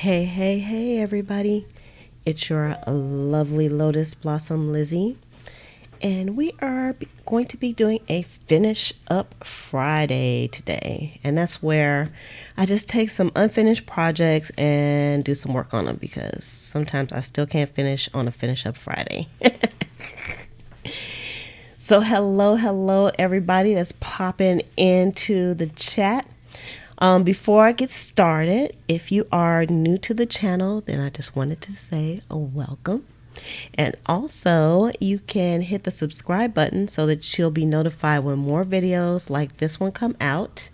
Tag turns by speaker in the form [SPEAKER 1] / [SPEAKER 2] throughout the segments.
[SPEAKER 1] Hey, hey, hey, everybody. It's your lovely Lotus Blossom Lizzie, and we are going to be doing a Finish Up Friday today. And that's where I just take some unfinished projects and do some work on them because sometimes I still can't finish on a Finish Up Friday. So, hello, everybody that's popping into the chat. Before I get started, if you are new to the channel, then I just wanted to say a welcome. And also, you can hit the subscribe button so that you'll be notified when more videos like this one come out.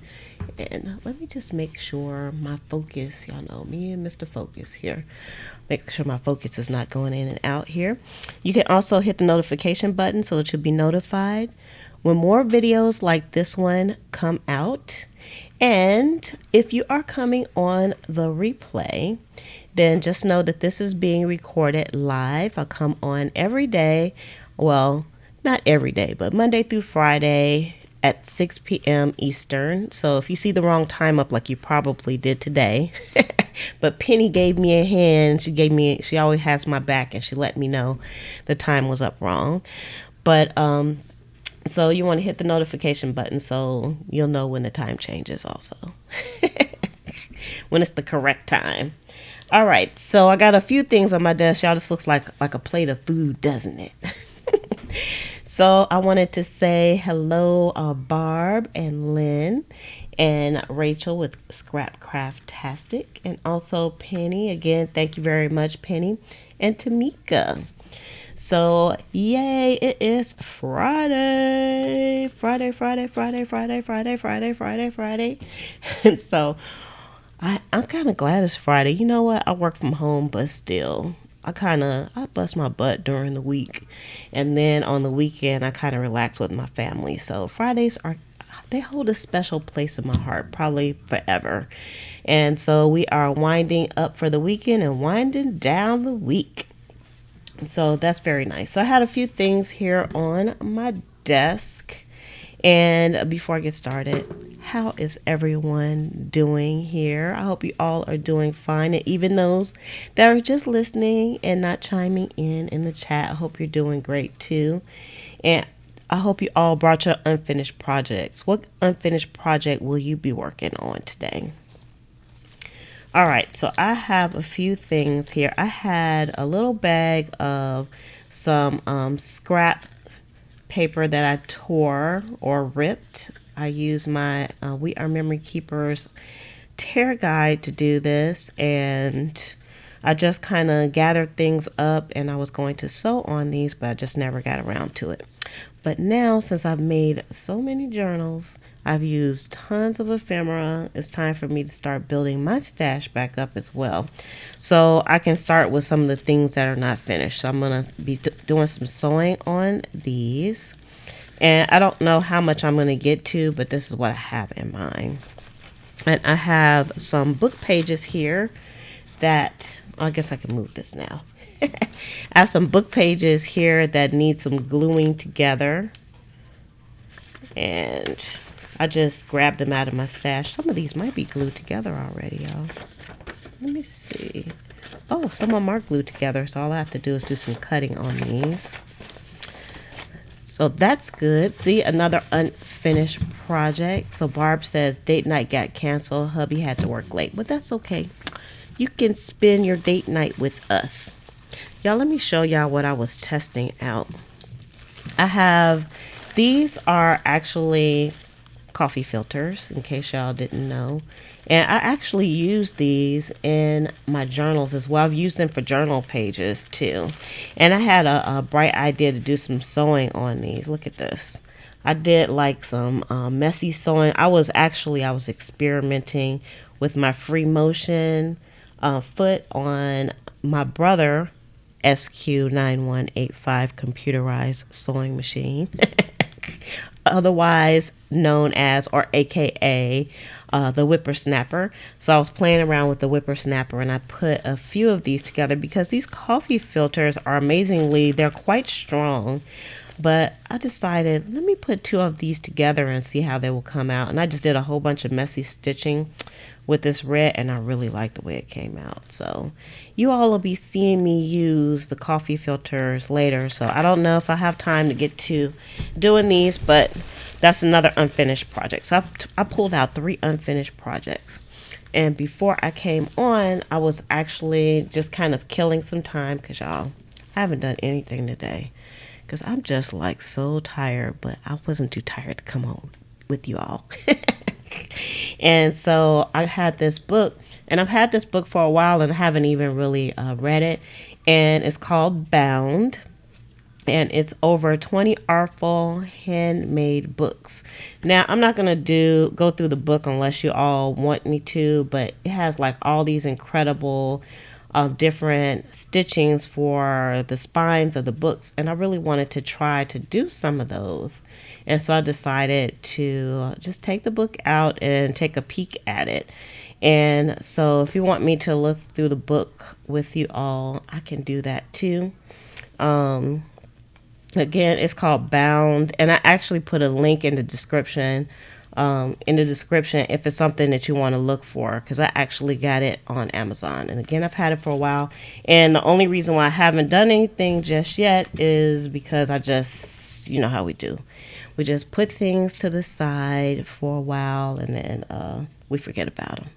[SPEAKER 1] And let me just make sure my focus, y'all know me and Mr. Focus here. Make sure my focus is not going in and out here. You can also hit the notification button so that you'll be notified when more videos like this one come out. And if you are coming on the replay, then just know that this is being recorded live. I come on every day. Well, not every day, but Monday through Friday at 6 p.m. Eastern. So if you see the wrong time up like you probably did today, but Penny gave me a hand. She always has my back and she let me know the time was up wrong. But so you want to hit the notification button so you'll know when the time changes also. When it's the correct time. All right, so I got a few things on my desk. Y'all, this looks like a plate of food, doesn't it? So I wanted to say hello, Barb and Lynn and Rachel with Scrap Craftastic, and also Penny. Again, thank you very much, Penny, and Tamika. So, yay, it is Friday. And so, I'm kind of glad it's Friday. You know what? I work from home, but still, I bust my butt during the week. And then on the weekend, I kind of relax with my family. So, they hold a special place in my heart, probably forever. And so, we are winding up for the weekend and winding down the week. So that's very nice. So I had a few things here on my desk. And before I get started, how is everyone doing here? I hope you all are doing fine. And even those that are just listening and not chiming in the chat, I hope you're doing great too. And I hope you all brought your unfinished projects. What unfinished project will you be working on today? All right, so I have a few things here. I had a little bag of some scrap paper that I tore or ripped. I used my We Are Memory Keepers tear guide to do this, and I just kind of gathered things up and I was going to sew on these, but I just never got around to it. But now, since I've made so many journals, I've used tons of ephemera. It's time for me to start building my stash back up as well. So I can start with some of the things that are not finished. So I'm going to be doing some sewing on these. And I don't know how much I'm going to get to, but this is what I have in mind. And I have some book pages here that, I guess I can move this now. I have some book pages here that need some gluing together. And I just grabbed them out of my stash. Some of these might be glued together already, y'all. Let me see. Oh, some of them are glued together, so all I have to do is do some cutting on these. So that's good. See, another unfinished project. So Barb says date night got canceled. Hubby had to work late, but that's okay. You can spend your date night with us. Y'all, let me show y'all what I was testing out. These are actually coffee filters, in case y'all didn't know. And I actually use these in my journals as well. I've used them for journal pages too. And I had a bright idea to do some sewing on these. Look at this. I did like some messy sewing. I was experimenting with my free motion foot on my brother SQ9185 computerized sewing machine. Otherwise known as, or AKA, the whippersnapper. So I was playing around with the whippersnapper and I put a few of these together because these coffee filters are they're quite strong. But I decided, let me put two of these together and see how they will come out. And I just did a whole bunch of messy stitching with this red, and I really like the way it came out. So you all will be seeing me use the coffee filters later. So I don't know if I have time to get to doing these, but that's another unfinished project. So I pulled out 3 unfinished projects. And before I came on, I was actually just kind of killing some time because y'all, I haven't done anything today because I'm just like so tired, but I wasn't too tired to come on with you all. And so I had this book, and I've had this book for a while and I haven't even really read it. And it's called Bound, and it's over 20 artful handmade books. Now, I'm not going to go through the book unless you all want me to, but it has like all these incredible different stitchings for the spines of the books, and I really wanted to try to do some of those. And so I decided to just take the book out and take a peek at it. And so if you want me to look through the book with you all, I can do that too. Again, it's called Bound, and I actually put a link in the description. If it's something that you want to look for, because I actually got it on Amazon. And again, I've had it for a while, and the only reason why I haven't done anything just yet is because I just, you know how we do. We just put things to the side for a while, and then we forget about them.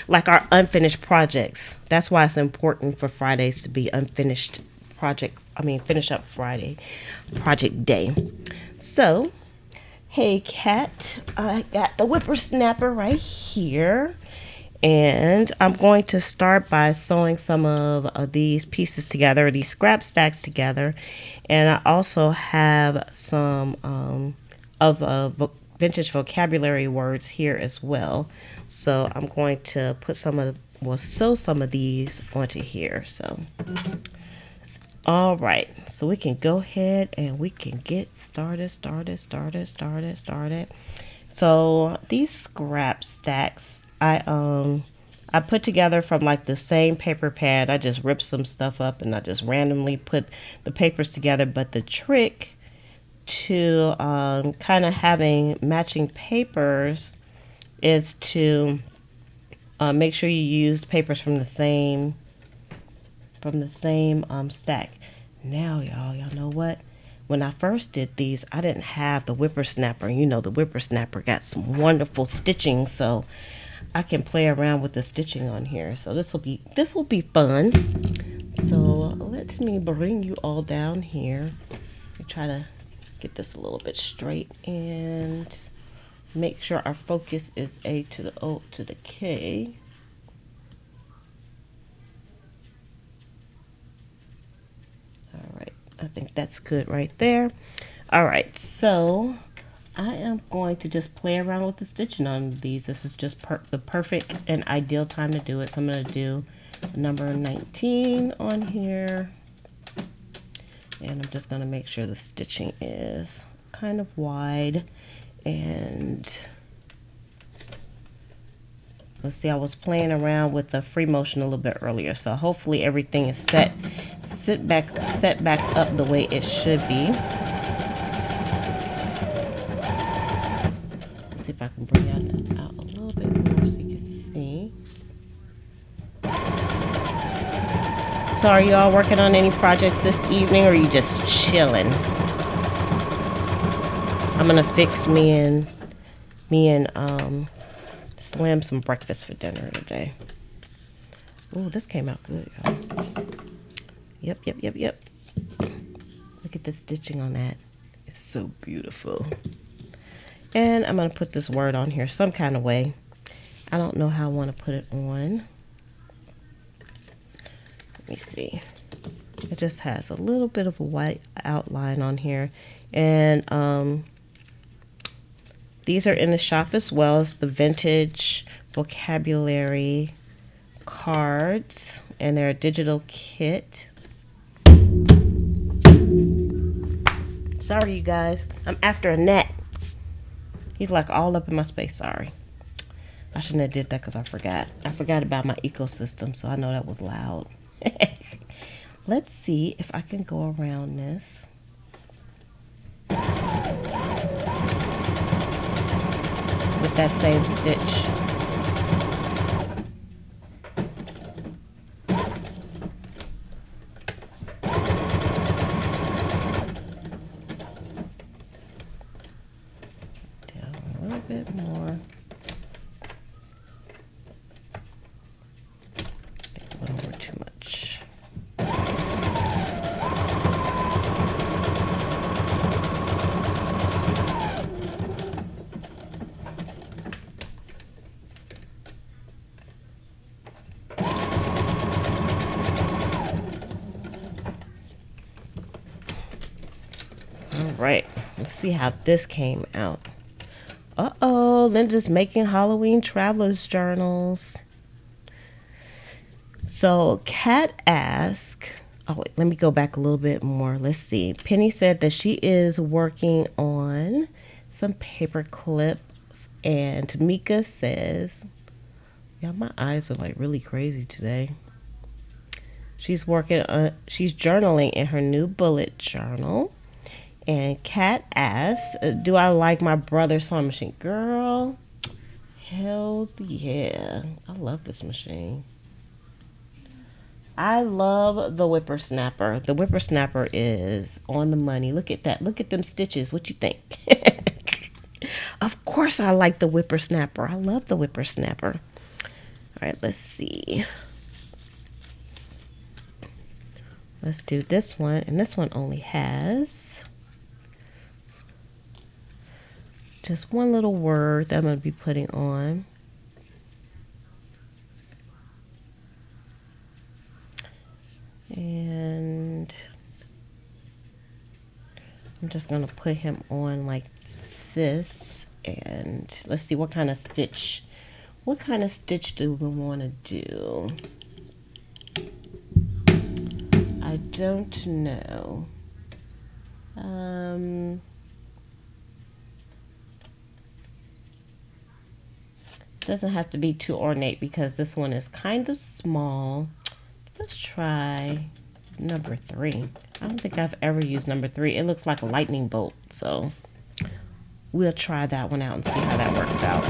[SPEAKER 1] Like our unfinished projects. That's why it's important for Fridays to be unfinished finish up Friday project day. So, hey Cat, I got the whippersnapper right here, and I'm going to start by sewing some of these pieces together, these scrap stacks together. And I also have some vintage vocabulary words here as well. So I'm going to put sew some of these onto here. So, all right, so we can go ahead and we can get started. So these scrap stacks, I put together from like the same paper pad. I just ripped some stuff up and I just randomly put the papers together. But the trick to kind of having matching papers is to make sure you use papers from the same stack. Now y'all know what? When I first did these, I didn't have the whippersnapper. You know, the whippersnapper got some wonderful stitching, so I can play around with the stitching on here. So this will be fun. So let me bring you all down here and try to get this a little bit straight and make sure our focus is A to the O to the K. All right, I think that's good right there. All right, so I am going to just play around with the stitching on these. This is just the perfect and ideal time to do it. So I'm going to do number 19 on here. And I'm just going to make sure the stitching is kind of wide. And let's see, I was playing around with the free motion a little bit earlier. So hopefully everything is set back up the way it should be. See if I can bring it out a little bit more so you can see. So are you all working on any projects this evening, or are you just chilling? I'm gonna fix me and Slim some breakfast for dinner today. Oh, this came out good, y'all. Yep. Look at the stitching on that. It's so beautiful. And I'm going to put this word on here some kind of way. I don't know how I want to put it on. Let me see. It just has a little bit of a white outline on here. And these are in the shop as well as the vintage vocabulary cards. And they're a digital kit. Sorry, you guys. I'm after a net. He's like all up in my space. Sorry. I shouldn't have did that because I forgot. I forgot about my ecosystem, so I know that was loud. Let's see if I can go around this. With that same stitch. All right, let's see how this came out. Uh-oh, Linda's making Halloween traveler's journals. So Kat asked, oh wait, let me go back a little bit more. Let's see. Penny said that she is working on some paper clips, and Tamika says, yeah, my eyes are like really crazy today. She's journaling in her new bullet journal. And Kat asks, do I like my brother's sewing machine? Girl, hells yeah. I love this machine. I love the whippersnapper. The whippersnapper is on the money. Look at that. Look at them stitches. What you think? Of course I like the whippersnapper. I love the whippersnapper. All right, let's see. Let's do this one. And this one only has just one little word that I'm going to be putting on. And I'm just going to put him on like this. And let's see what kind of stitch. What kind of stitch do we want to do? I don't know. Doesn't have to be too ornate because this one is kind of small. Let's try number 3. I don't think I've ever used number 3. It looks like a lightning bolt, so we'll try that one out and see how that works out.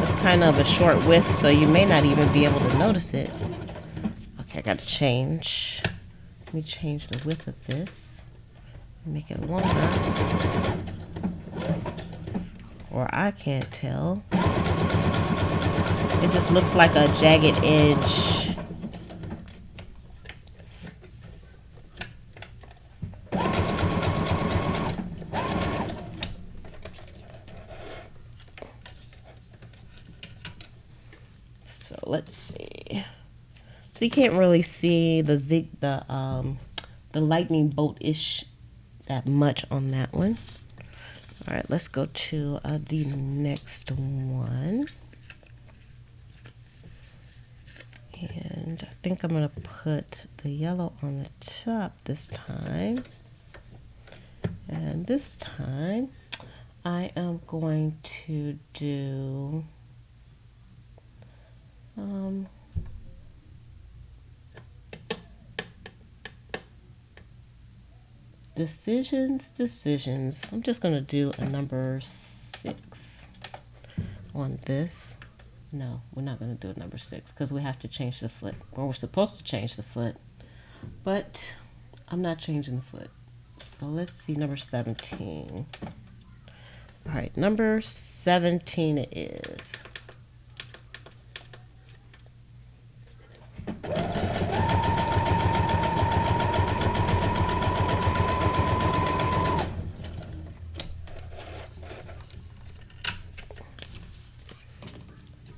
[SPEAKER 1] It's kind of a short width, so you may not even be able to notice it. Okay, I gotta change. Let me change the width of this. Make it longer. Or I can't tell. It just looks like a jagged edge. So let's see. So you can't really see the lightning bolt-ish that much on that one. All right, let's go to the next one. And I think I'm going to put the yellow on the top this time. And this time, I am going to do decisions. I'm just going to do a number 6 on this. No, we're not going to do a number 6 because we have to change the foot. Well, we're supposed to change the foot, but I'm not changing the foot. So let's see number 17. All right, number 17 it is.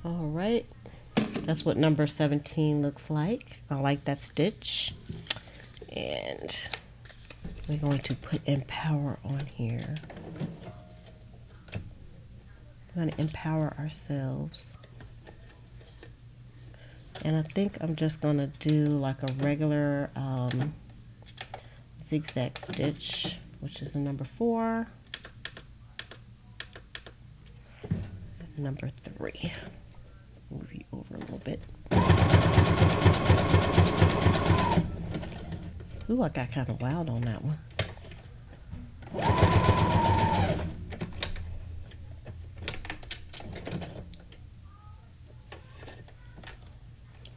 [SPEAKER 1] All right, that's what number 17 looks like. I like that stitch. And we're going to put Empower on here. We're going to empower ourselves. And I think I'm just going to do like a regular zigzag stitch, which is a number 4. And number 3. Move you over a little bit. Ooh, I got kind of wild on that one. I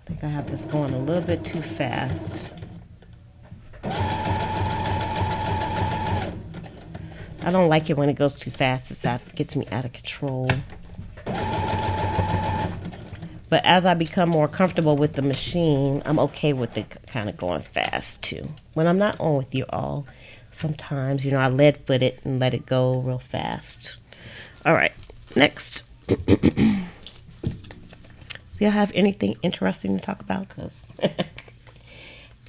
[SPEAKER 1] think I have this going a little bit too fast. I don't like it when it goes too fast. It gets me out of control. But as I become more comfortable with the machine, I'm okay with it kind of going fast too. When I'm not on with you all, sometimes, I lead foot it and let it go real fast. All right, next. See, I have anything interesting to talk about? Because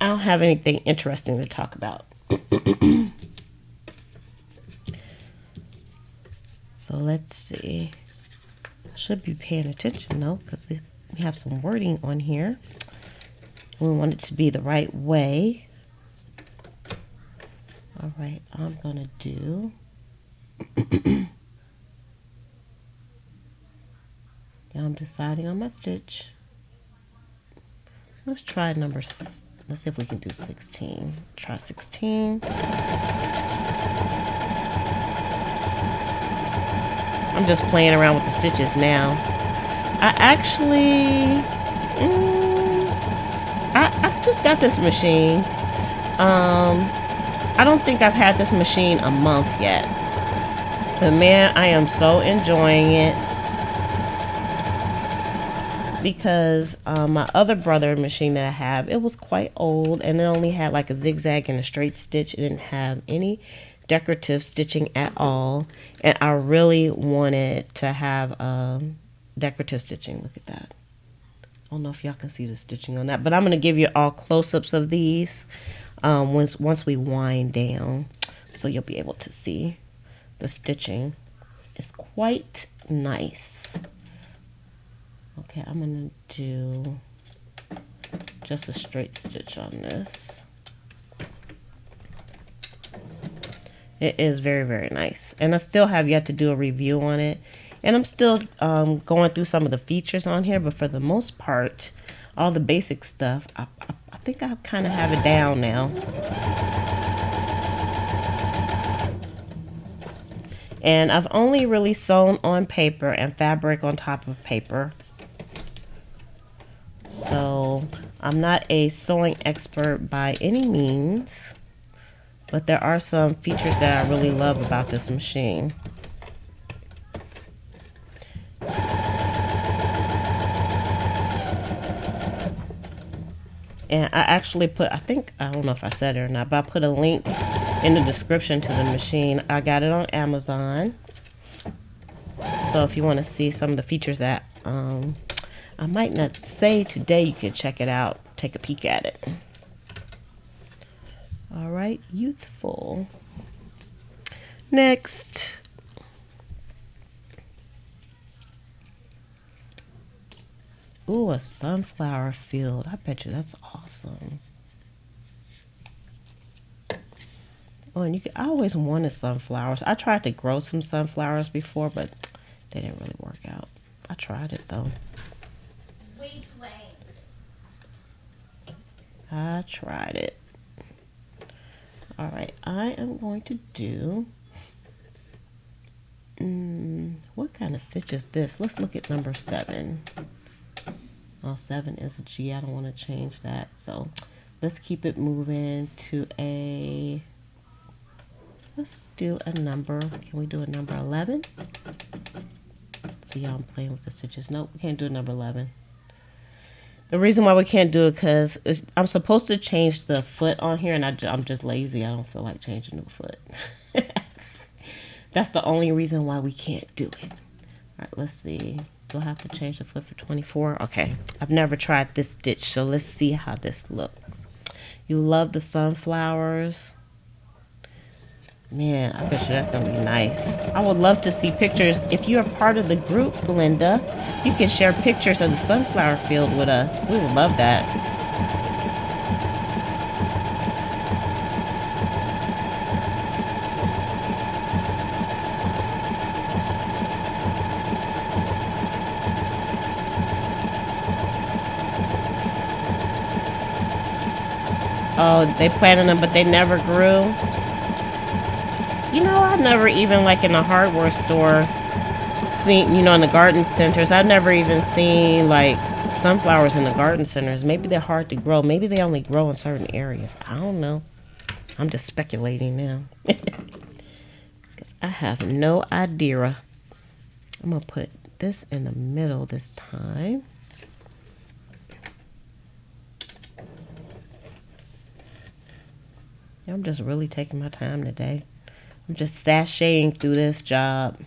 [SPEAKER 1] I don't have anything interesting to talk about. So let's see. I should be paying attention though, because we have some wording on here. We want it to be the right way. All right, I'm gonna do I'm deciding on my stitch. Let's try let's see if we can do 16. Try 16. I'm just playing around with the stitches now. I actually, I just got this machine. I don't think I've had this machine a month yet. But man, I am so enjoying it. Because my other brother machine that I have, it was quite old and it only had like a zigzag and a straight stitch. It didn't have any decorative stitching at all, and I really wanted to have decorative stitching. Look at that. I don't know if y'all can see the stitching on that, but I'm going to give you all close-ups of these once we wind down, so you'll be able to see the stitching. It's quite nice. Okay, I'm going to do just a straight stitch on this. It is very, very nice. And I still have yet to do a review on it. And I'm still going through some of the features on here. But for the most part, all the basic stuff, I think I kind of have it down now. And I've only really sewn on paper and fabric on top of paper. So I'm not a sewing expert by any means, but there are some features that I really love about this machine. And I actually put, I don't know if I said it or not, but I put a link in the description to the machine. I got it on Amazon. So if you want to see some of the features that I might not say today, you can check it out, take a peek at it. All right, youthful. Next. Ooh, a sunflower field. I bet you that's awesome. Oh, and I always wanted sunflowers. I tried to grow some sunflowers before, but they didn't really work out. I tried it though. I tried it. All right, I am going to do, what kind of stitch is this? Let's look at number 7. Well, 7 is a G. I don't want to change that. So let's keep it moving to let's do a number. Can we do a number 11? See, y'all, I'm playing with the stitches. Nope, we can't do a number 11. The reason why we can't do it because I'm supposed to change the foot on here, and I'm just lazy. I don't feel like changing the foot. That's the only reason why we can't do it. All right, let's see. Do I have to change the foot for 24? Okay, I've never tried this stitch, so let's see how this looks. You love the sunflowers. Man, I bet you that's going to be nice. I would love to see pictures. If you're a part of the group, Belinda, you can share pictures of the sunflower field with us. We would love that. Oh, they planted them, but they never grew. You know, I've never even, like in a hardware store, seen, in the garden centers, I've never even seen, like, sunflowers in the garden centers. Maybe they're hard to grow. Maybe they only grow in certain areas. I don't know. I'm just speculating now. Because I have no idea. I'm going to put this in the middle this time. I'm just really taking my time today. I'm just sashaying through this job.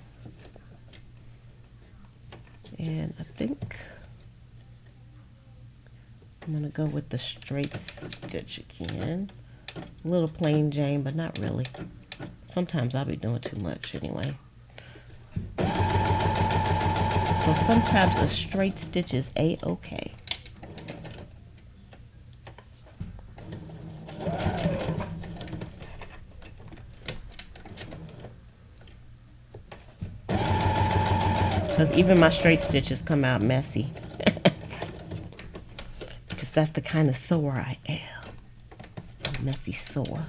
[SPEAKER 1] And I think I'm going gonna go with the straight stitch again. A little plain Jane, but not really. Sometimes I'll be doing too much anyway. So sometimes a straight stitch is a-okay. Because even my straight stitches come out messy. Because that's the kind of sewer I am. A messy sewer.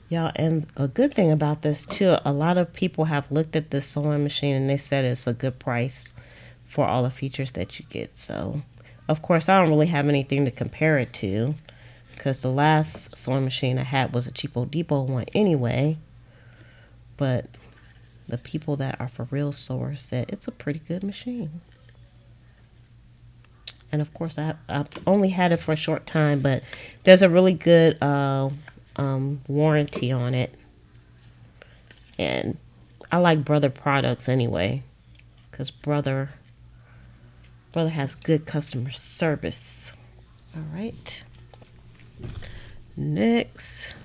[SPEAKER 1] Y'all, and a good thing about this too, a lot of people have looked at this sewing machine and they said it's a good price for all the features that you get. So, of course, I don't really have anything to compare it to because the last sewing machine I had was a cheapo depot one anyway. But the people that are for real sewers said it's a pretty good machine. And of course, I've only had it for a short time, but there's a really good warranty on it. And I like Brother products anyway, because Brother has good customer service. All right. Next,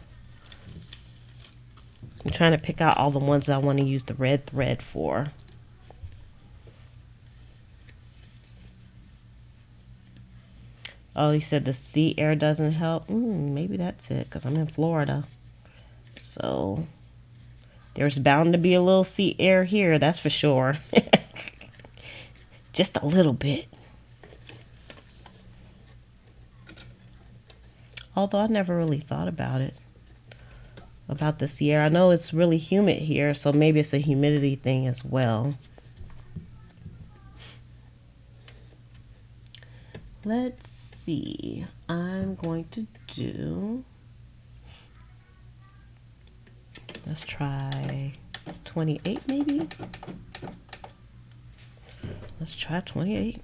[SPEAKER 1] I'm trying to pick out all the ones I want to use the red thread for. Oh, you said the sea air doesn't help? Maybe that's it, because I'm in Florida. So, there's bound to be a little sea air here, that's for sure. Just a little bit. Although I never really thought about it. About the sea air. I know it's really humid here, so maybe it's a humidity thing as well. Let's see. I'm going to do... Let's try 28 maybe? Let's try 28.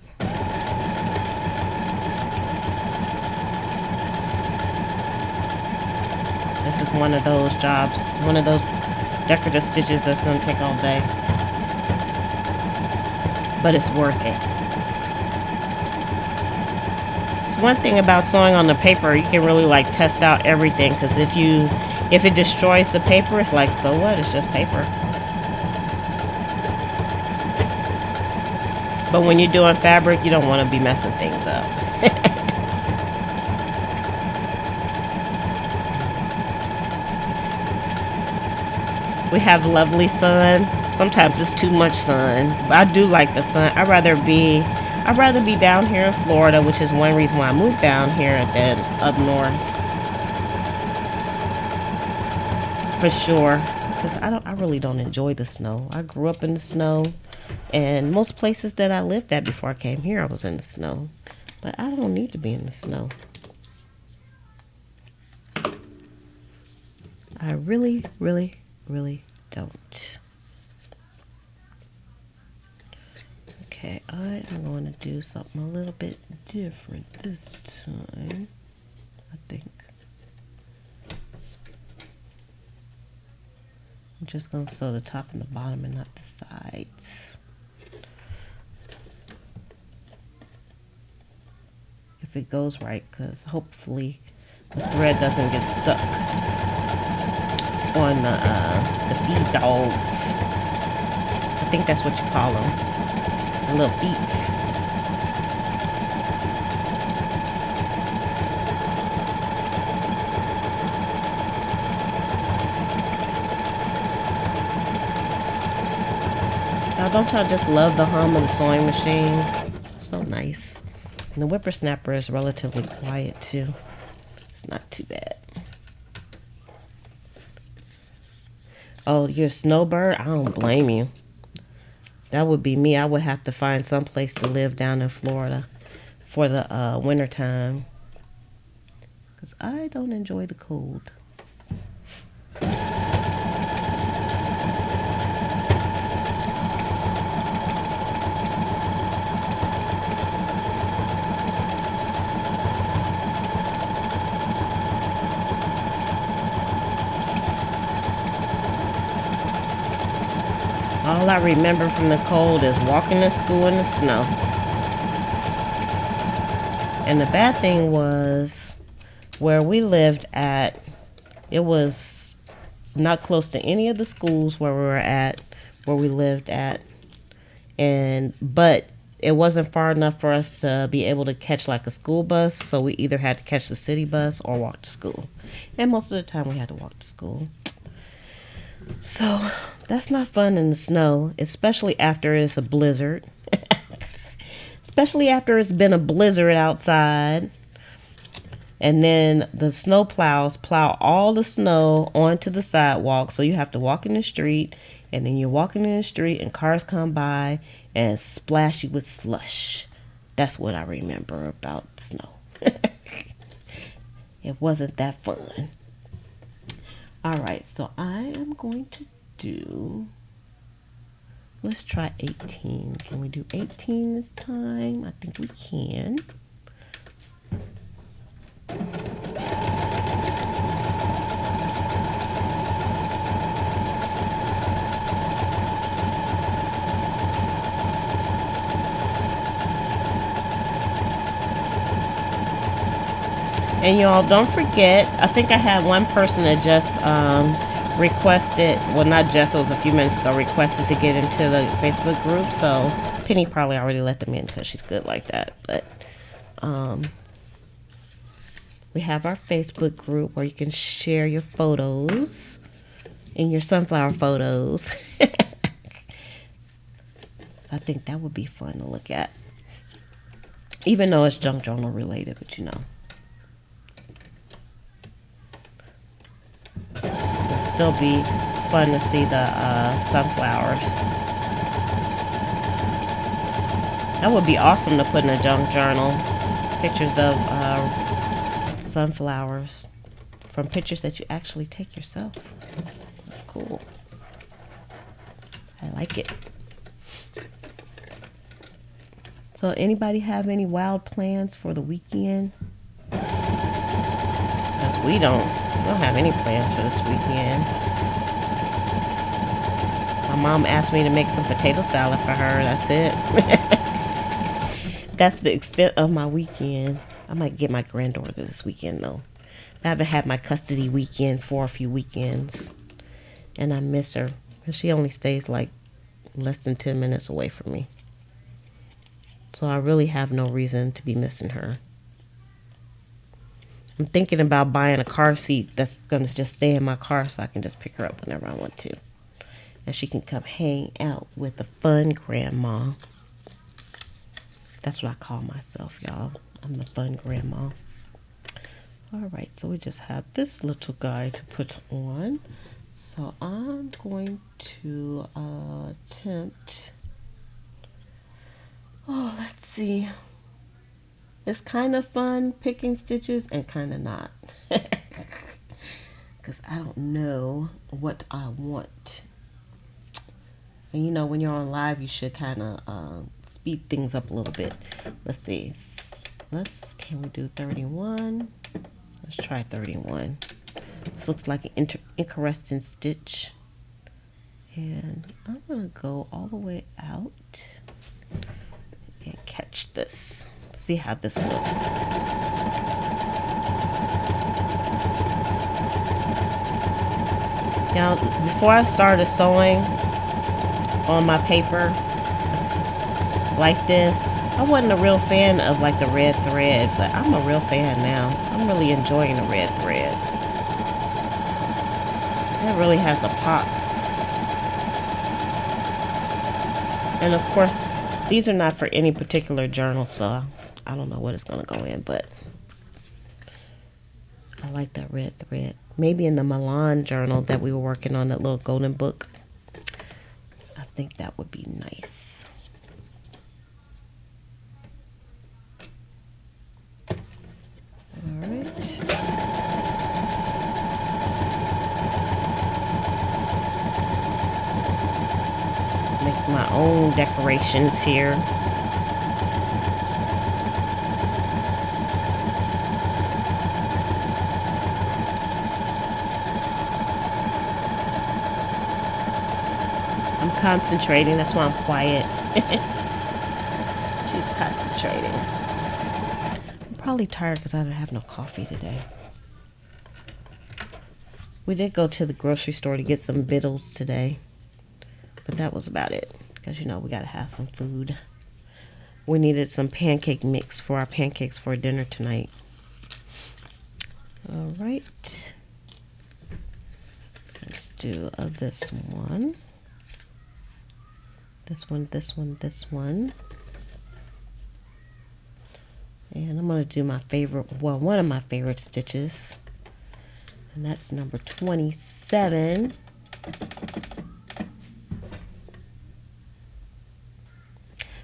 [SPEAKER 1] This is one of those jobs, one of those decorative stitches that's going to take all day. But it's worth it. It's one thing about sewing on the paper, you can really like test out everything, because if it destroys the paper, it's like, so what? It's just paper. But when you're doing fabric, you don't want to be messing things up. We have lovely sun. Sometimes it's too much sun. But I do like the sun. I'd rather be down here in Florida, which is one reason why I moved down here than up north. For sure. Because I really don't enjoy the snow. I grew up in the snow. And most places that I lived at before I came here, I was in the snow. But I don't need to be in the snow. I really, really, really don't. Okay, I am going to do something a little bit different this time, I think. I'm just going to sew the top and the bottom and not the sides. If it goes right, because hopefully this thread doesn't get stuck on the feed dogs. I think that's what you call them. The little feets. Now, don't y'all just love the hum of the sewing machine? So nice. And the whippersnapper is relatively quiet too. It's not too bad. Oh, you're a snowbird? I don't blame you. That would be me. I would have to find some place to live down in Florida for the winter time. Because I don't enjoy the cold. All I remember from the cold is walking to school in the snow. And the bad thing was, where we lived at, it was not close to any of the schools where we lived at. But it wasn't far enough for us to be able to catch like a school bus, so we either had to catch the city bus or walk to school. And most of the time we had to walk to school. So that's not fun in the snow, especially after it's a blizzard. Especially after it's been a blizzard outside. And then the snow plows plow all the snow onto the sidewalk, so you have to walk in the street, and then you're walking in the street and cars come by and splash you with slush. That's what I remember about snow. It wasn't that fun. All right, so I am going to do, let's try 18. Can we do 18 this time? I think we can. And y'all, don't forget, I think I had one person that just requested, well, not just, it was a few minutes ago, requested to get into the Facebook group. So Penny probably already let them in because she's good like that. But we have our Facebook group where you can share your photos and your sunflower photos. I think that would be fun to look at. Even though it's junk journal related, but you know. It'll still be fun to see the sunflowers. That would be awesome to put in a junk journal. Pictures of sunflowers from pictures that you actually take yourself. That's cool. I like it. So anybody have any wild plans for the weekend? Because we don't have any plans for this weekend. My mom asked me to make some potato salad for her. That's it. That's the extent of my weekend. I might get my granddaughter this weekend though. I haven't had my custody weekend for a few weekends. And I miss her. She only stays like less than 10 minutes away from me. So I really have no reason to be missing her. I'm thinking about buying a car seat that's going to just stay in my car so I can just pick her up whenever I want to. And she can come hang out with the fun grandma. That's what I call myself, y'all. I'm the fun grandma. All right, so we just have this little guy to put on. So I'm going to attempt... Oh, let's see. It's kind of fun picking stitches and kind of not. Because I don't know what I want. And you know, when you're on live, you should kind of speed things up a little bit. Let's see. Can we do 31? Let's try 31. This looks like an interesting stitch. And I'm going to go all the way out and catch this. See how this looks. Now, before I started sewing on my paper like this, I wasn't a real fan of like the red thread, but I'm a real fan now. I'm really enjoying the red thread. It really has a pop. And of course, these are not for any particular journal, so I don't know what it's going to go in, but I like that red thread. Maybe in the Milan journal that we were working on, that little golden book. I think that would be nice. All right. Make my own decorations here. concentrating. That's why I'm quiet. She's concentrating. I'm probably tired because I don't have no coffee today. We did go to the grocery store to get some victuals today, but that was about it because, you know, we got to have some food. We needed some pancake mix for our pancakes for dinner tonight. All right. Let's do this one. This one, this one, this one. And I'm going to do my favorite, well, one of my favorite stitches. And that's number 27.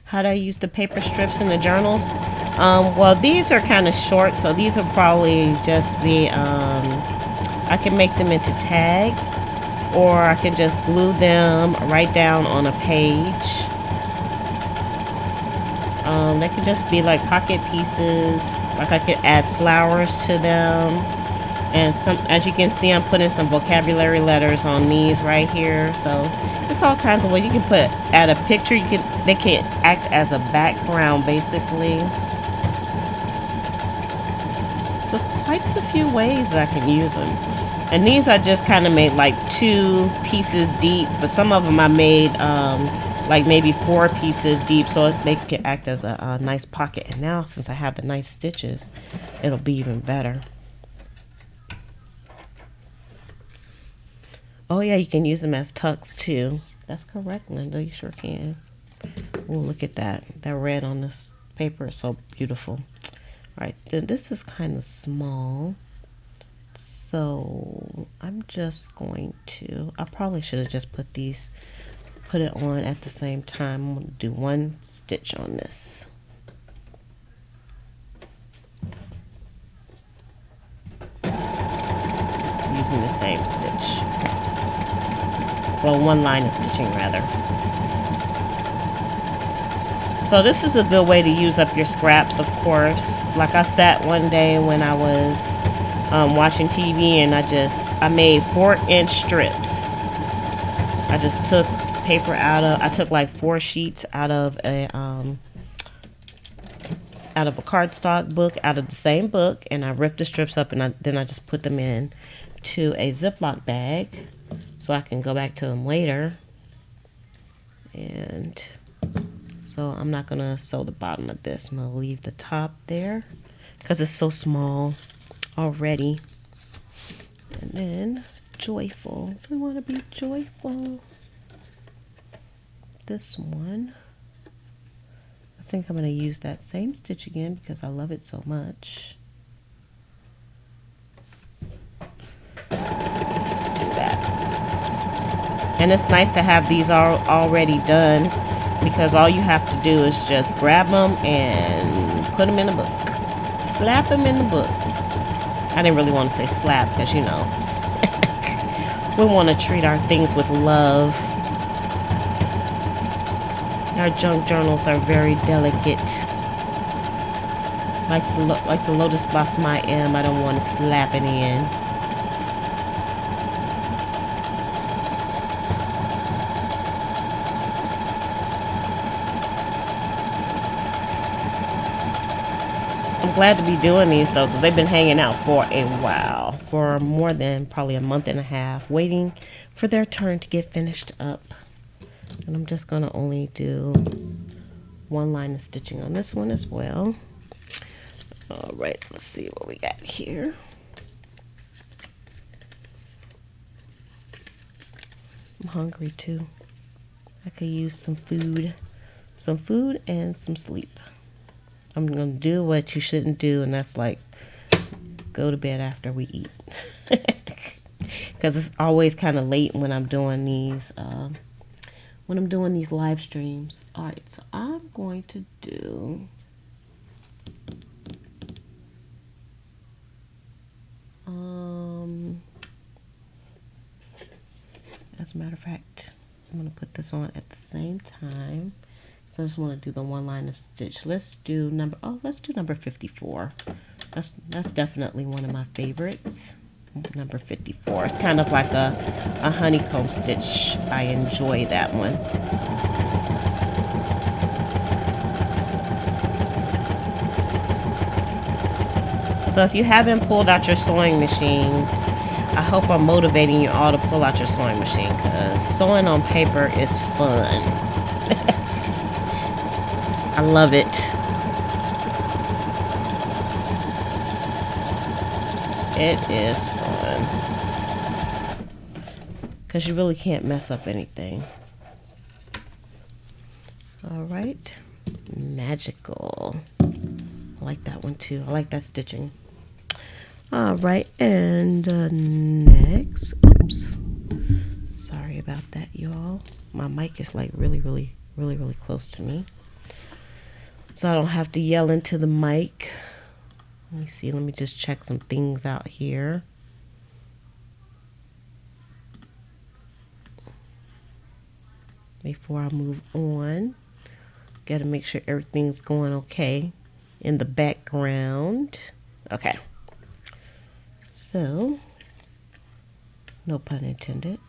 [SPEAKER 1] How do I use the paper strips in the journals? Well, these are kind of short, so these will probably just be, I can make them into tags, or I can just glue them right down on a page. They could just be like pocket pieces, like I could add flowers to them. And some, as you can see, I'm putting some vocabulary letters on these right here. So it's all kinds of ways you can add a picture. They can act as a background basically. So it's quite a few ways that I can use them. And these I just kind of made like 2 pieces deep, but some of them I made like maybe 4 pieces deep, so they can act as a nice pocket. And now since I have the nice stitches, it'll be even better. Oh yeah, you can use them as tucks too. That's correct, Linda. You sure can. Oh, look at that. That red on this paper is so beautiful. All right, then this is kind of small. So I'm just going to, I probably should have just put it on at the same time. I'm going to do 1 stitch on this. Using the same stitch. Well, 1 line of stitching rather. So this is a good way to use up your scraps, of course. Like I sat one day when I was watching TV and I made 4-inch strips. I just took paper I took like 4 sheets out of a cardstock book, out of the same book, and I ripped the strips up, and then I just put them in to a Ziploc bag so I can go back to them later. And so I'm not going to sew the bottom of this. I'm going to leave the top there because it's so small already. And then joyful. We want to be joyful. This one, I think I'm going to use that same stitch again because I love it so much. Let's do that. And it's nice to have these already done because all you have to do is just grab them and put them in the book. Slap them in the book. I didn't really want to say slap because, you know, we want to treat our things with love. Our junk journals are very delicate. Like the lotus blossom I am, I don't want to slap it in. I'm glad to be doing these though, because they've been hanging out for a while, for more than probably a month and a half, waiting for their turn to get finished up. And I'm just going to only do 1 line of stitching on this one as well. All right, let's see what we got here. I'm hungry too. I could use some food and some sleep. I'm going to do what you shouldn't do, and that's like go to bed after we eat. Because it's always kind of late when I'm doing these live streams. All right, so I'm going to do as a matter of fact, I'm going to put this on at the same time. So I just want to do the 1 line of stitch. Let's do number 54. That's definitely one of my favorites. number 54. It's kind of like a honeycomb stitch. I enjoy that one. So if you haven't pulled out your sewing machine, I hope I'm motivating you all to pull out your sewing machine, because sewing on paper is fun. I love it. It is fun. Because you really can't mess up anything. Alright. Magical. I like that one too. I like that stitching. Alright, and next. Oops. Sorry about that, y'all. My mic is like really close to me, so I don't have to yell into the mic. Let me see. Let me just check some things out here. Before I move on, gotta make sure everything's going okay in the background. Okay. So, no pun intended.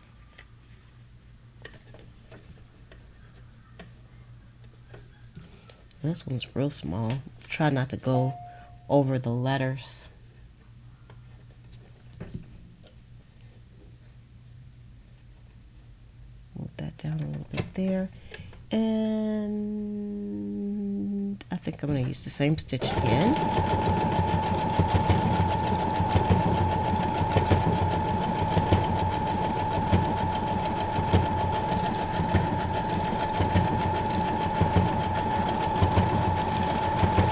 [SPEAKER 1] This one's real small. Try not to go over the letters. Move that down a little bit there. And I think I'm going to use the same stitch again.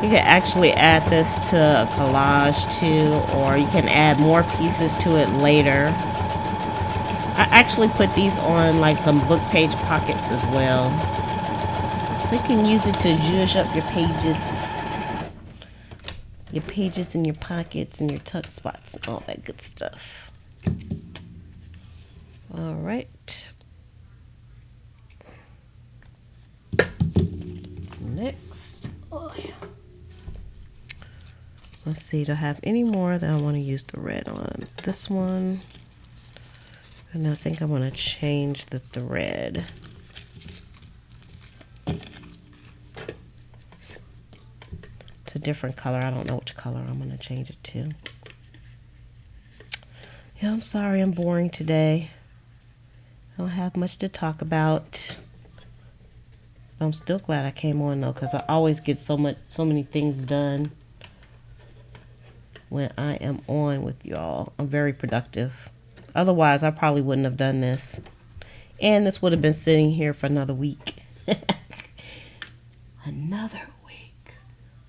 [SPEAKER 1] You can actually add this to a collage too, or you can add more pieces to it later. I actually put these on like some book page pockets as well, so you can use it to zhuzh up your pages and your pockets and your tuck spots and all that good stuff. All right. Next. Oh yeah. Let's see, do I have any more that I want to use the red on? This one. And I think I want to change the thread. It's a different color. I don't know which color I'm going to change it to. Yeah, I'm sorry I'm boring today. I don't have much to talk about. I'm still glad I came on though, because I always get so many things done when I am on with y'all. I'm very productive. Otherwise, I probably wouldn't have done this. And this would have been sitting here for another week. Another week.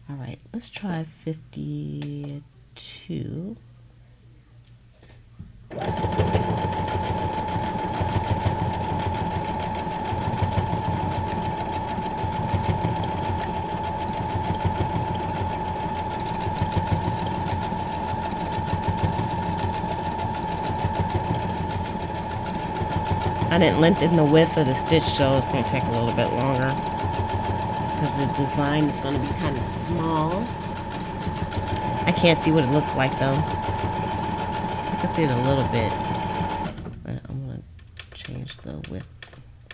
[SPEAKER 1] All right, let's try 52. I didn't lengthen the width of the stitch, so it's going to take a little bit longer because the design is going to be kind of small. I can't see what it looks like though. I can see it a little bit, but I'm going to change the width,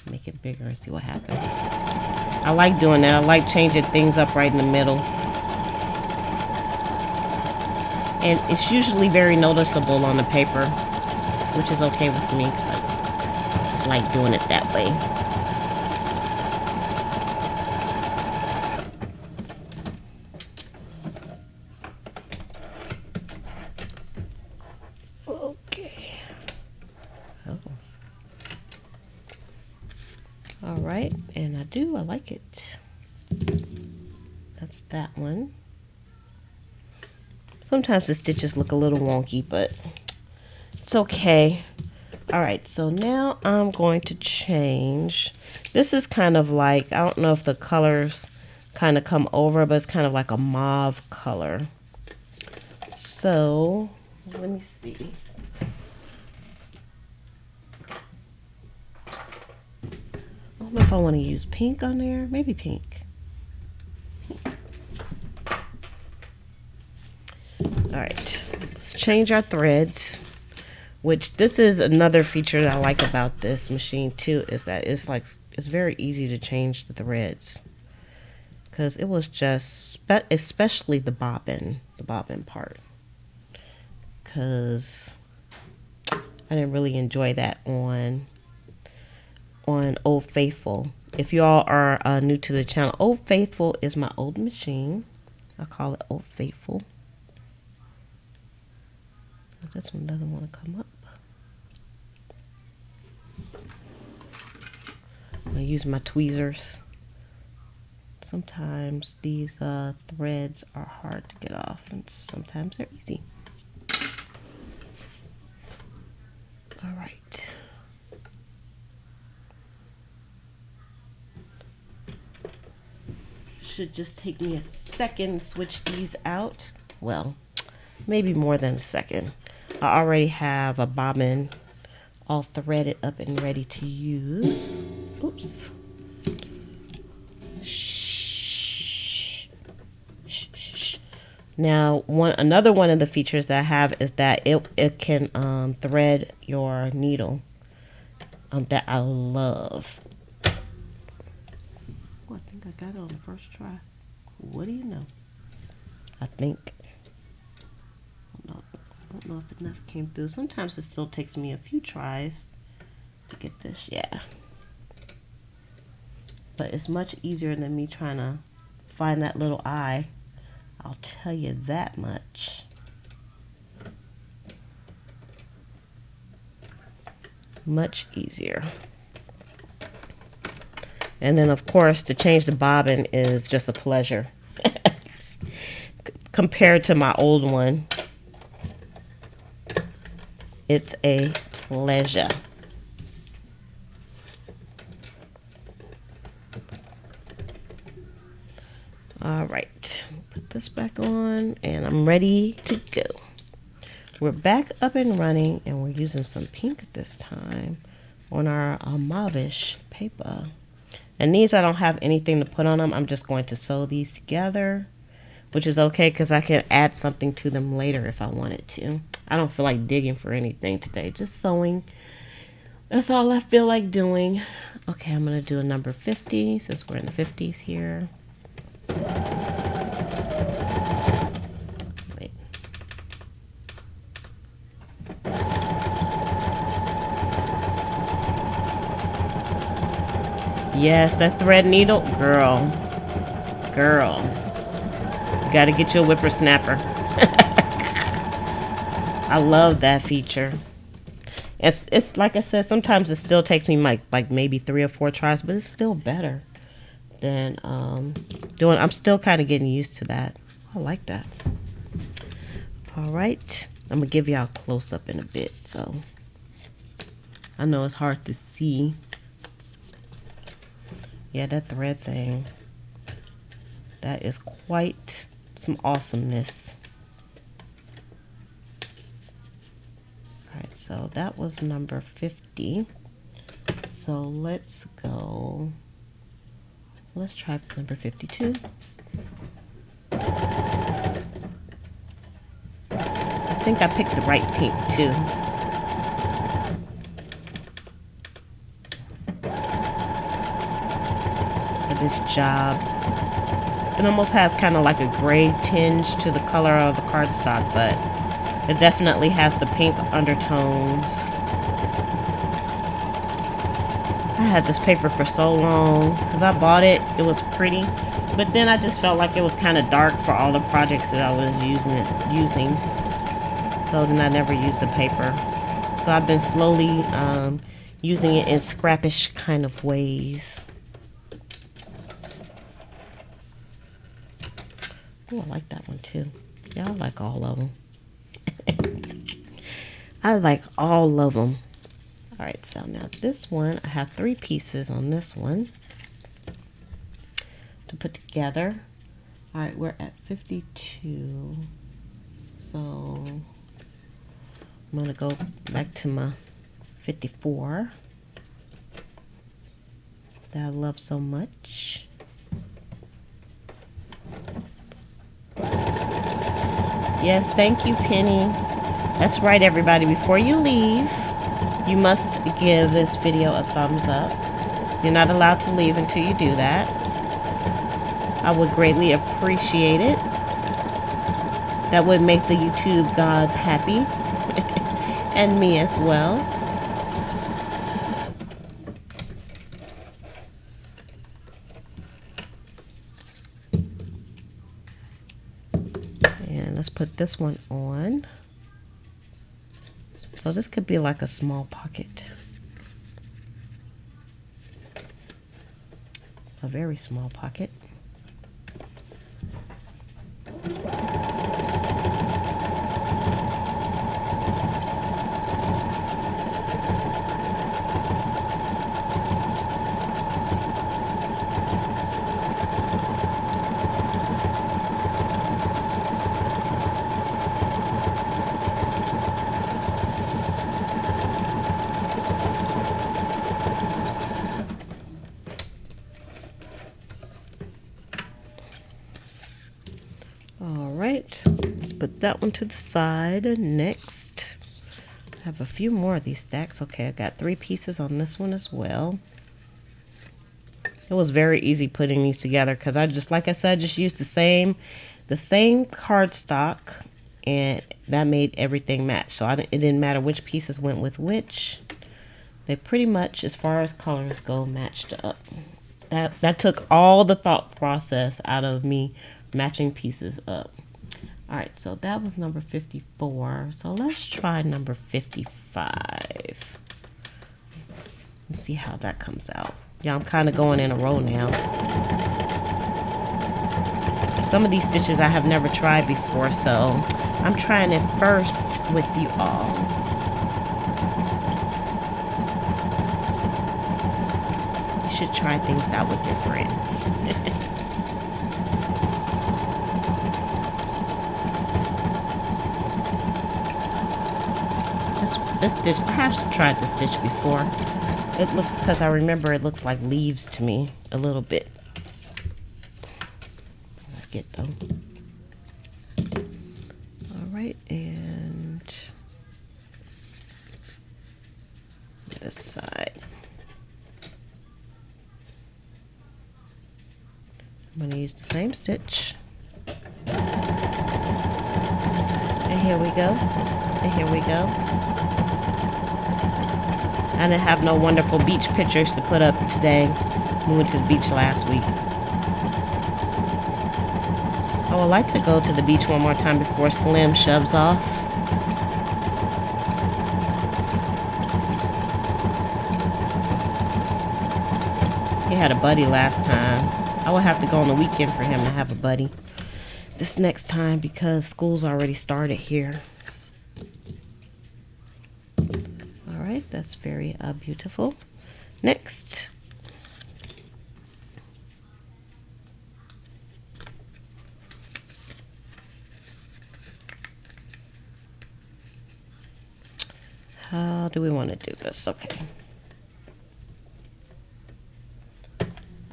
[SPEAKER 1] make it bigger and see what happens. I like doing that. I like changing things up right in the middle. And it's usually very noticeable on the paper, which is okay with me because I like doing it that way. Okay. Oh. All right, and I like it. That's that one. Sometimes the stitches look a little wonky, but it's okay. All right, so now I'm going to change. This is kind of like, I don't know if the colors kind of come over, but it's kind of like a mauve color. So let me see. I don't know if I want to use pink on there. Maybe pink. All right, let's change our threads. Which this is another feature that I like about this machine too, is that it's very easy to change the threads, because it was just especially the bobbin part, because I didn't really enjoy that on Old Faithful. If you all are new to the channel, Old Faithful is my old machine. I call it Old Faithful. This one doesn't want to come up. I'm going to use my tweezers. Sometimes these threads are hard to get off, and sometimes they're easy. All right. Should just take me a second to switch these out. Well, maybe more than a second. I already have a bobbin all threaded up and ready to use. Oops. Shh. Shh, shh. Now, another one of the features that I have is that it can thread your needle. That I love. Oh, I think I got it on the first try. What do you know? I think. I don't know if enough came through. Sometimes it still takes me a few tries to get this. Yeah. But it's much easier than me trying to find that little eye. I'll tell you that much. Much easier. And then, of course, to change the bobbin is just a pleasure. Compared to my old one, it's a pleasure. All right, put this back on, and I'm ready to go. We're back up and running, and we're using some pink this time on our mauve-ish paper. And these, I don't have anything to put on them. I'm just going to sew these together, which is okay because I can add something to them later if I wanted to. I don't feel like digging for anything today, just sewing. That's all I feel like doing. Okay, I'm going to do a number 50 since we're in the 50s here. Wait. Yes, that thread needle, girl. You gotta get you a whippersnapper. I love that feature. It's like I said, sometimes it still takes me like maybe 3 or 4 tries, but it's still better than doing. I'm still kind of getting used to that. I like that. All right, I'm gonna give y'all a close up in a bit. So I know it's hard to see. Yeah, that thread thing, that is quite some awesomeness. All right, so that was number 50. So let's go. Let's try number 52. I think I picked the right pink too. This job, it almost has kind of like a gray tinge to the color of the cardstock, but it definitely has the pink undertones. I had this paper for so long because I bought it. It was pretty, but then I just felt like it was kind of dark for all the projects that I was using. So then I never used the paper. So I've been slowly using it in scrappish kind of ways. Oh, I like that one too. Yeah, I like all of them. I like all of them. All right, so now this one, I have 3 pieces on this one to put together. All right, we're at 52. So I'm gonna go back to my 54 that I love so much. Yes, thank you, Penny. That's right, everybody. Before you leave, you must give this video a thumbs up. You're not allowed to leave until you do that. I would greatly appreciate it. That would make the YouTube gods happy. And me as well. And let's put this one on. So this could be like a small pocket. A very small pocket. Alright, let's put that one to the side. Next, I have a few more of these stacks. Okay, I got 3 pieces on this one as well. It was very easy putting these together because I just, like I said, just used the same cardstock, and that made everything match. So it didn't matter which pieces went with which. They pretty much, as far as colors go, matched up. That took all the thought process out of me matching pieces up. Alright, so that was number 54. So let's try number 55. Let's see how that comes out. Yeah, I'm kind of going in a row now. Some of these stitches I have never tried before, so I'm trying it first with you all. You should try things out with your friends. This stitch, I have tried this stitch before. It looked, because I remember it looks like leaves to me a little bit. I get them. All right, and this side. I'm going to use the same stitch. And here we go. And here we go. I didn't have no wonderful beach pictures to put up today. We went to the beach last week. I would like to go to the beach one more time before Slim shoves off. He had a buddy last time. I will have to go on the weekend for him to have a buddy this next time because school's already started here. Alright, that's very beautiful. Next. How do we want to do this? Okay.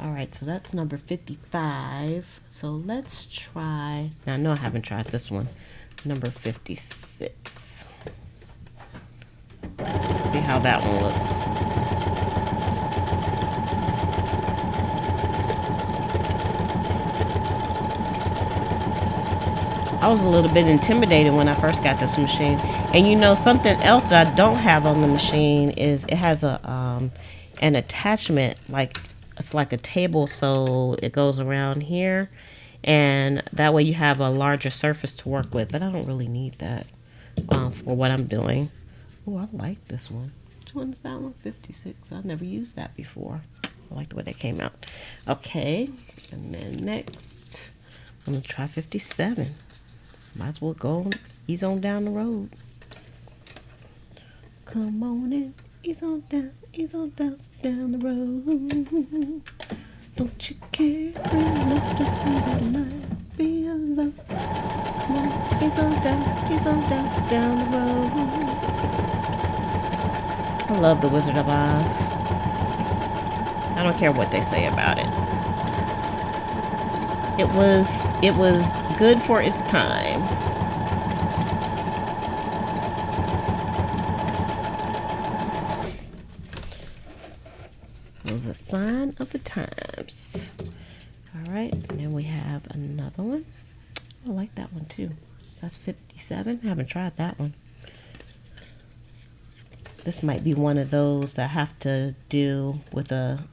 [SPEAKER 1] Alright, so that's number 55. So let's try, now I know I haven't tried this one, number 56. Let's see how that one looks. I was a little bit intimidated when I first got this machine. And you know, something else that I don't have on the machine is it has a an attachment, like it's like a table, so it goes around here, and that way you have a larger surface to work with. But I don't really need that for what I'm doing. Oh, I like this one. Which one is that one? 56. I've never used that before. I like the way that came out. Okay, and then next, I'm gonna try 57. Might as well go ease on down the road. Come on in, ease on down the road. Don't you care when that might be alone? Come on, ease on down the road. I love The Wizard of Oz. I don't care what they say about it. It was good for its time. is a sign of the times. All right, and then we have another one. I like that one too. That's 57. I haven't tried that one. This might be one of those that have to do with a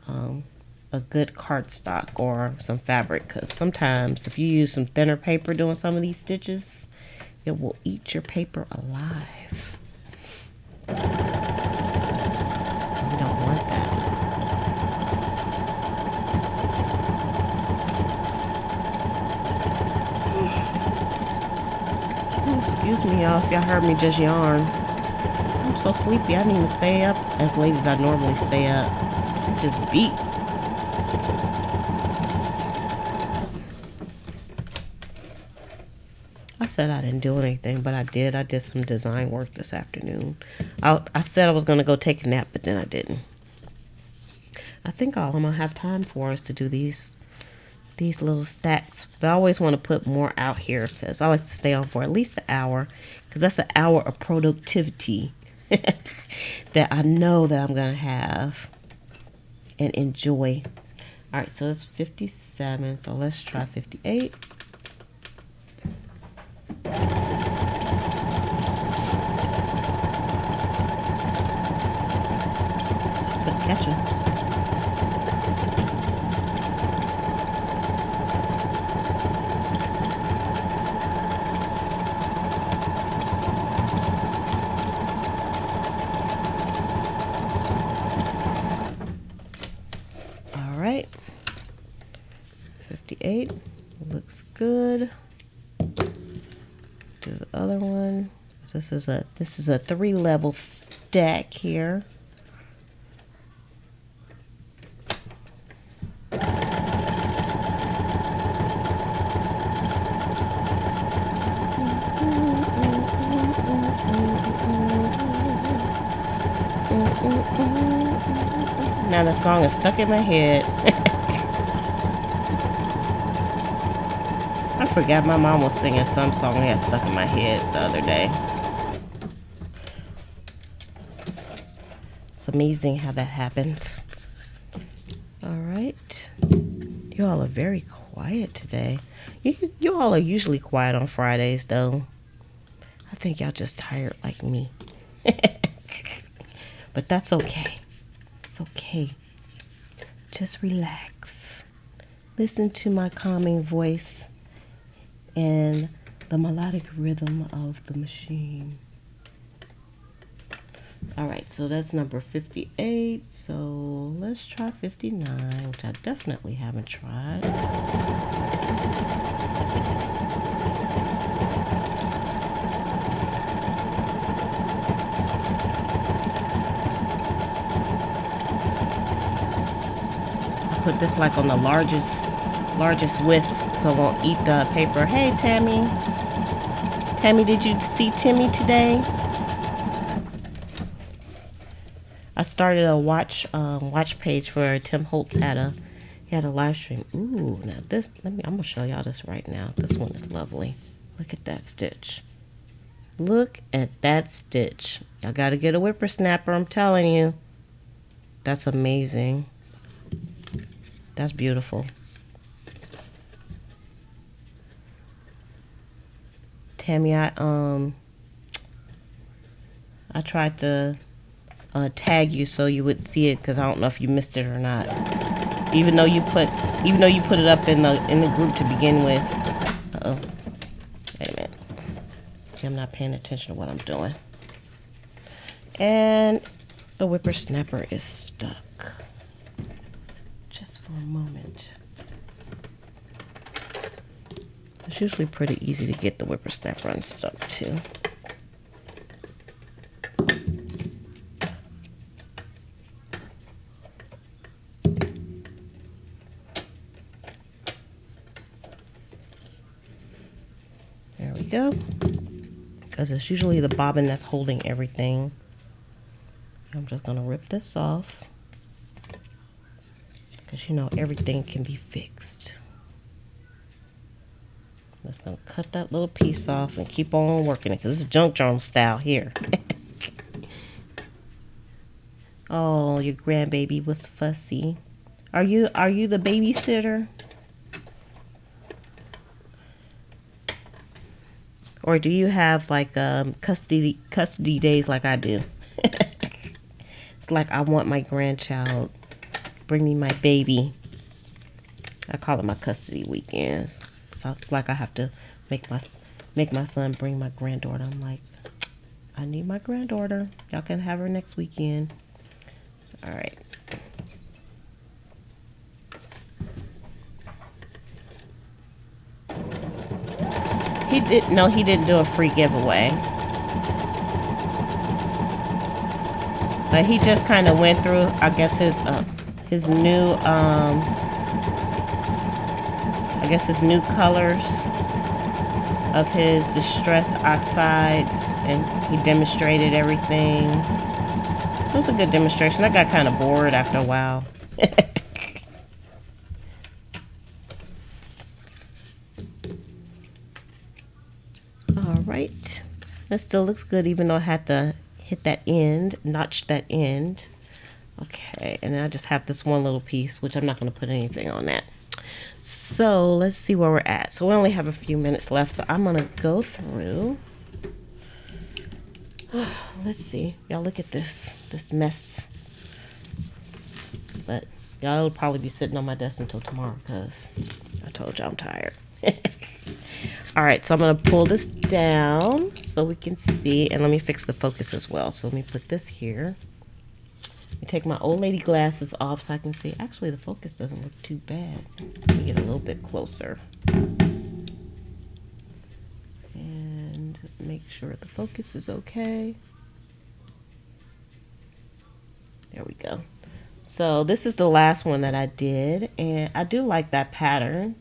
[SPEAKER 1] good cardstock or some fabric, because sometimes if you use some thinner paper doing some of these stitches, it will eat your paper alive. We don't want that. Excuse me, y'all, if y'all heard me just yarn. I'm so sleepy, I didn't even stay up as late as I normally stay up. I'm just beat. I said I didn't do anything, but I did. I did some design work this afternoon. I said I was going to go take a nap, but then I didn't. I think all I'm going to have time for is to do these little stacks. But I always want to put more out here because I like to stay on for at least an hour, because that's an hour of productivity that I know that I'm going to have and enjoy. All right, so it's 57. So let's try 58. Just catching. All right. 58 looks good. Do the other one. This is a 3-level stack here. Now the song is stuck in my head. I forgot my mom was singing some song that got stuck in my head the other day. It's amazing how that happens. All right. You all are very quiet today. You all are usually quiet on Fridays, though. I think y'all just tired like me. But that's okay. It's okay. Just relax. Listen to my calming voice and the melodic rhythm of the machine. All right, so that's number 58. So let's try 59, which I definitely haven't tried. Put this like on the largest width so it won't eat the paper. Hey, Tammy. Tammy, did you see Timmy today? I started a watch page for Tim Holtz. He had a live stream. Ooh, now this, I'm gonna show y'all this right now. This one is lovely. Look at that stitch. Look at that stitch. Y'all gotta get a whippersnapper, I'm telling you. That's amazing. That's beautiful. Tammy, I tried to tag you so you would see it, because I don't know if you missed it or not. Even though you put it up in the group to begin with. Uh-oh. Wait a minute. See, I'm not paying attention to what I'm doing. And the whippersnapper is stuck. Just for a moment. It's usually pretty easy to get the whippersnapper unstuck too. There we go. Because it's usually the bobbin that's holding everything. I'm just going to rip this off. Because you know everything can be fixed. I'm just going to cut that little piece off and keep on working it. Because this is junk journal style here. Oh, your grandbaby was fussy. Are you the babysitter? Or do you have like custody days like I do? It's like I want my grandchild. Bring me my baby. I call it my custody weekends. So it's like I have to make my son bring my granddaughter. I'm like, I need my granddaughter. Y'all can have her next weekend. All right. He didn't do a free giveaway. But he just kind of went through, I guess, his new his new colors of his distress oxides, and he demonstrated everything. It was a good demonstration. I got kind of bored after a while. All right. That still looks good, even though I had to hit that end, notch that end. Okay, and then I just have this one little piece, which I'm not going to put anything on that. So let's see where we're at. So we only have a few minutes left, so I'm going to go through. Let's see. Y'all look at this mess. But y'all will probably be sitting on my desk until tomorrow because I told you I'm tired. All right, so I'm going to pull this down so we can see. And let me fix the focus as well. So let me put this here. Let me take my old lady glasses off so I can see. Actually, the focus doesn't look too bad. Let me get a little bit closer. And make sure the focus is okay. There we go. So this is the last one that I did. And I do like that pattern.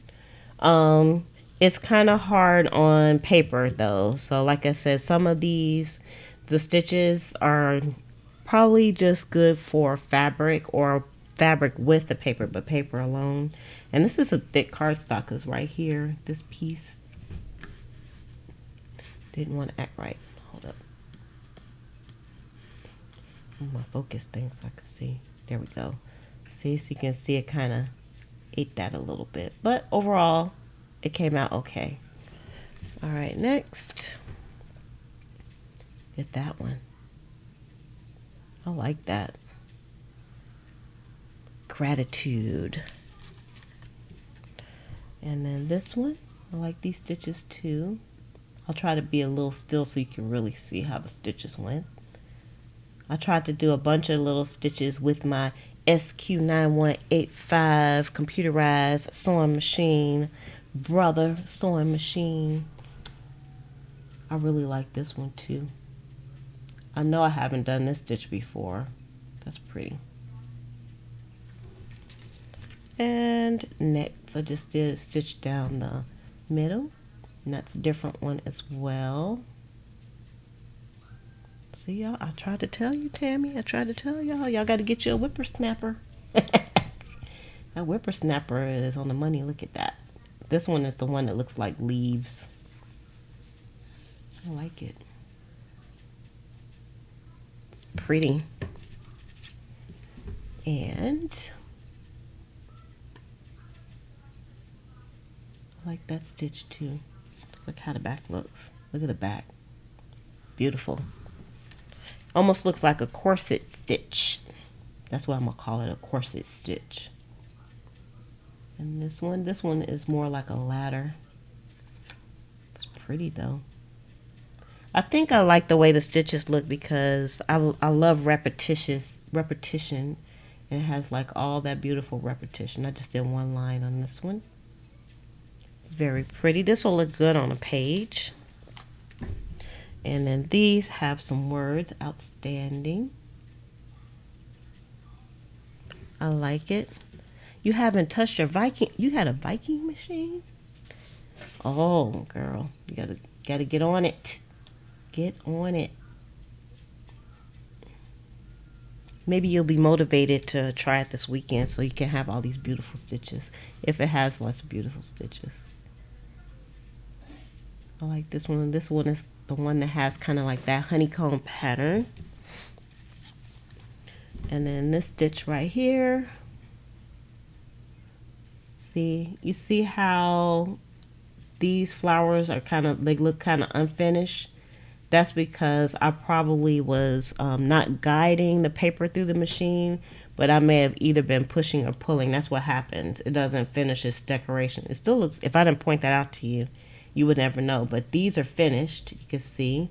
[SPEAKER 1] It's kind of hard on paper though. So like I said, some of these, the stitches are probably just good for fabric or fabric with the paper, but paper alone. And this is a thick cardstock because right here, this piece didn't want to act right. Hold up. My focus thing so I can see. There we go. See, so you can see it kind of ate that a little bit. But overall, it came out okay. All right, next. Get that one. I like that. Gratitude. And then this one. I like these stitches too. I'll try to be a little still so you can really see how the stitches went. I tried to do a bunch of little stitches with my SQ9185 computerized sewing machine, brother sewing machine. I really like this one too. I know I haven't done this stitch before. That's pretty. And next I just did a stitch down the middle, and that's a different one as well. See y'all, I tried to tell you, Tammy. I tried to tell y'all. Y'all got to get you a whippersnapper. That whippersnapper is on the money. Look at that. This one is the one that looks like leaves. I like it. It's pretty. And I like that stitch too. Just look how the back looks. Look at the back. Beautiful. Almost looks like a corset stitch. That's what I'm gonna call it, a corset stitch. And this one is more like a ladder. It's pretty though. I think I like the way the stitches look because I love repetition. And it has like all that beautiful repetition. I just did one line on this one. It's very pretty. This will look good on a page. And then these have some words. Outstanding. I like it. You haven't touched your Viking. You had a Viking machine? Oh, girl. You gotta get on it. Get on it. Maybe you'll be motivated to try it this weekend so you can have all these beautiful stitches. If it has lots of beautiful stitches. I like this one. This one is the one that has kind of like that honeycomb pattern. And then this stitch right here, see, you see how these flowers are they look kind of unfinished? That's because I probably was not guiding the paper through the machine, but I may have either been pushing or pulling. That's what happens. It doesn't finish its decoration. It still looks, if I didn't point that out to you, you would never know. But these are finished, you can see.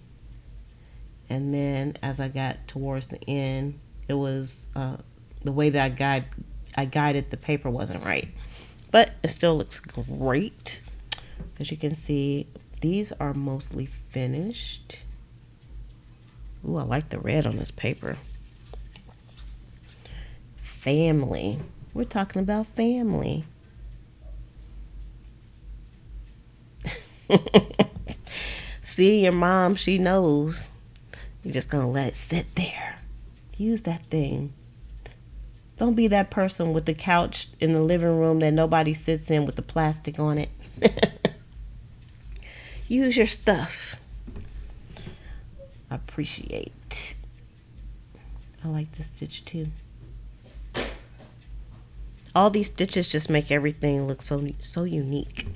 [SPEAKER 1] And then as I got towards the end, it was the way that I guided the paper wasn't right. But it still looks great. As you can see, these are mostly finished. Ooh, I like the red on this paper. Family. We're talking about family. See, your mom, she knows. You're just gonna let it sit there. Use that thing. Don't be that person with the couch in the living room that nobody sits in with the plastic on it. Use your stuff. Appreciate. I like this stitch too. All these stitches just make everything look so unique.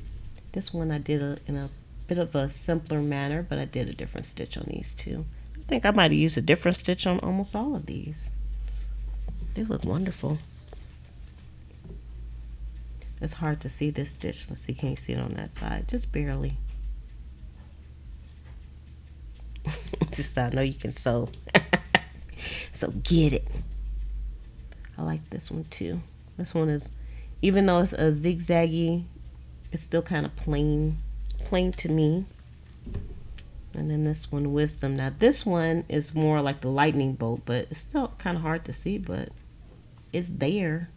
[SPEAKER 1] This one I did in a bit of a simpler manner, but I did a different stitch on these two. I think I might have used a different stitch on almost all of these. They look wonderful. It's hard to see this stitch. Let's see, can you see it on that side? Just barely. Just so I know you can sew. So get it. I like this one too. This one is, even though it's a zigzaggy, it's still kind of plain to me. And then this one, Wisdom. Now this one is more like the lightning bolt, but it's still kind of hard to see, but it's there.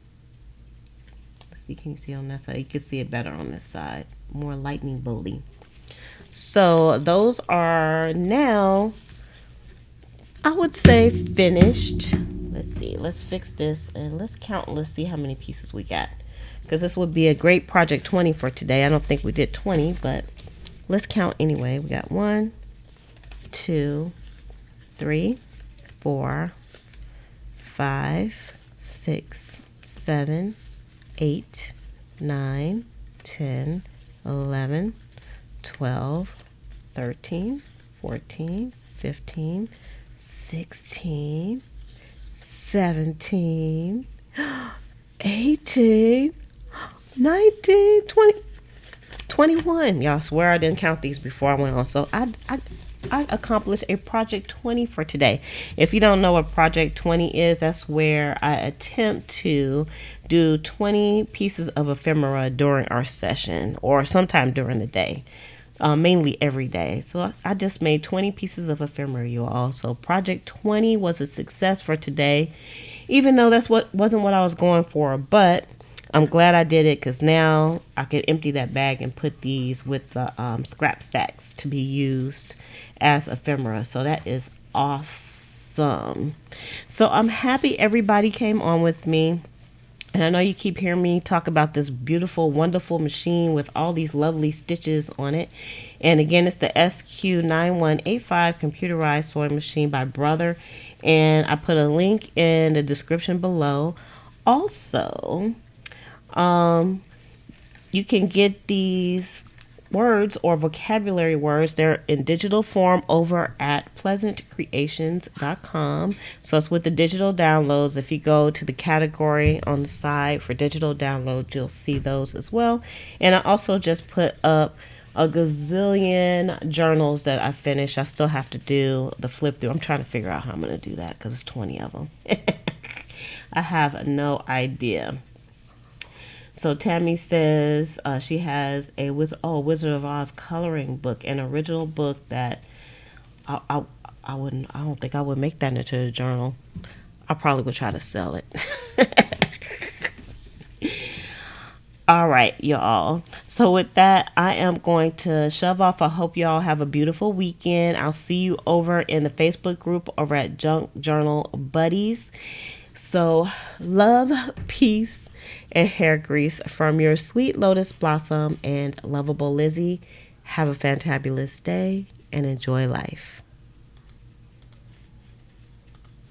[SPEAKER 1] Let's see, can you see on that side? You can see it better on this side. More lightning bolty. So those are now, I would say, finished. Let's see, let's fix this and let's count. Let's see how many pieces we got, because this would be a great project 20 for today. I don't think we did 20, but let's count anyway. We got 1, 2, 3, 4, 5, 6, 7, 8, 9, 10, 11, 12, 13, 14, 15, 16, 17, 18, 19, 20, 21. Y'all, swear I didn't count these before I went on. So I accomplished a project 20 for today. If you don't know what project 20 is, that's where I attempt to do 20 pieces of ephemera during our session or sometime during the day. Mainly every day. So I just made 20 pieces of ephemera, you all. So project 20 was a success for today, even though wasn't what I was going for. But I'm glad I did it, because now I can empty that bag and put these with the scrap stacks to be used as ephemera. So that is awesome. So I'm happy everybody came on with me. And I know you keep hearing me talk about this beautiful, wonderful machine with all these lovely stitches on it. And again, it's the SQ9185 computerized sewing machine by Brother. And I put a link in the description below. Also, you can get these words or vocabulary words. They're in digital form over at pleasantcreations.com. So it's with the digital downloads. If you go to the category on the side for digital downloads, you'll see those as well. And I also just put up a gazillion journals that I finished. I still have to do the flip through. I'm trying to figure out how I'm going to do that, because it's 20 of them. I have no idea. So Tammy says she has a Wizard of Oz coloring book, an original book that I don't think I would make that into a journal. I probably would try to sell it. All right, y'all. So with that, I am going to shove off. I hope y'all have a beautiful weekend. I'll see you over in the Facebook group over at Junk Journal Buddies. So love, peace, and hair grease from your sweet Lotus Blossom and lovable Lizzie. Have a fantabulous day and enjoy life.